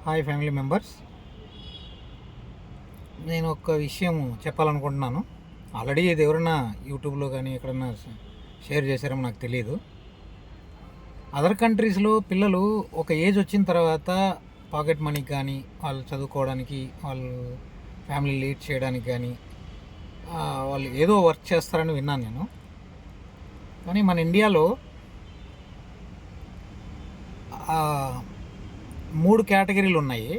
Hi family members, నేను ఒక విషయం చెప్పాలనుకుంటున్నాను. ఆల్రెడీ ఇది ఎవరైనా యూట్యూబ్లో కానీ ఎక్కడన్నా షేర్ చేశారేమో నాకు తెలియదు. అదర్ కంట్రీస్లో పిల్లలు ఒక ఏజ్ వచ్చిన తర్వాత పాకెట్ మనీకి కానీ, వాళ్ళు చదువుకోవడానికి, వాళ్ళు ఫ్యామిలీ లీడ్ చేయడానికి కానీ వాళ్ళు ఏదో వర్క్ చేస్తారని విన్నాను నేను. కానీ మన ఇండియాలో 3 కేటగిరీలు ఉన్నాయి.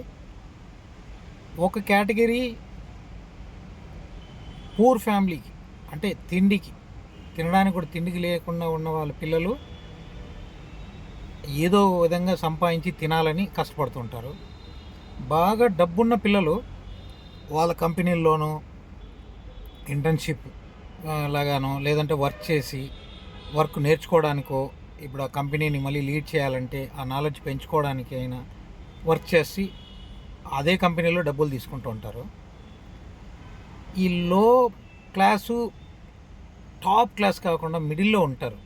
ఒక కేటగిరీ పూర్ ఫ్యామిలీకి, అంటే తినడానికి కూడా తిండికి లేకుండా ఉన్న వాళ్ళ పిల్లలు ఏదో విధంగా సంపాదించి తినాలని కష్టపడుతుంటారు. బాగా డబ్బున్న పిల్లలు వాళ్ళ కంపెనీల్లోనూ ఇంటర్న్షిప్ లాగానో, లేదంటే వర్క్ నేర్చుకోవడానికో, ఇప్పుడు ఆ కంపెనీని మళ్ళీ లీడ్ చేయాలంటే ఆ నాలెడ్జ్ పెంచుకోవడానికి అయినా వర్క్ చేసి అదే కంపెనీలో డబ్బులు తీసుకుంటూ ఉంటారు. ఈ లో క్లాసు, టాప్ క్లాస్ కాకుండా మిడిల్లో ఉంటారు.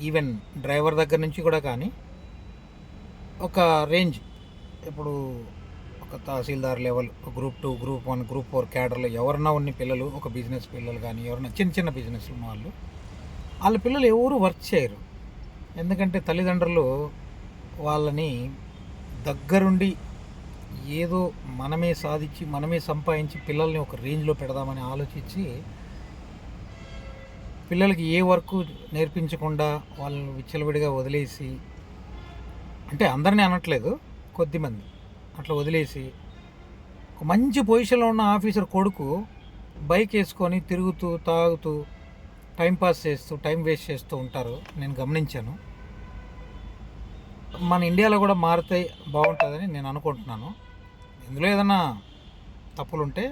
ఈవెన్ డ్రైవర్ దగ్గర నుంచి కూడా. కానీ ఒక రేంజ్, ఇప్పుడు ఒక తహసీల్దార్ లెవెల్, గ్రూప్ 2, గ్రూప్ 1, గ్రూప్ 4 క్యాడర్లో ఎవరన్నా ఉన్న పిల్లలు, ఒక బిజినెస్ పిల్లలు కానీ, ఎవరైనా చిన్న బిజినెస్ ఉన్న వాళ్ళ పిల్లలు ఎవరు వర్క్ చేయరు. ఎందుకంటే తల్లిదండ్రులు వాళ్ళని దగ్గరుండి ఏదో మనమే సాధించి, మనమే సంపాదించి పిల్లల్ని ఒక రేంజ్లో పెడదామని ఆలోచించి పిల్లలకి ఏ వర్క్ నేర్పించకుండా వాళ్ళని విచ్చలవిడిగా వదిలేసి, అంటే అందరినీ అనట్లేదు, కొద్దిమంది అట్లా వదిలేసి, ఒక మంచి పొజిషన్లో ఉన్న ఆఫీసర్ కొడుకు బైక్ వేసుకొని తిరుగుతూ, తాగుతూ, టైంపాస్ చేస్తూ, టైం వేస్ట్ చేస్తూ ఉంటారు. నేను గమనించాను. మన ఇండియాలో కూడా మారితే బాగుంటుందని నేను అనుకుంటున్నాను. ఇందులో ఏదైనా తప్పులుంటే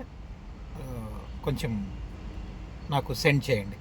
కొంచెం నాకు సెండ్ చేయండి.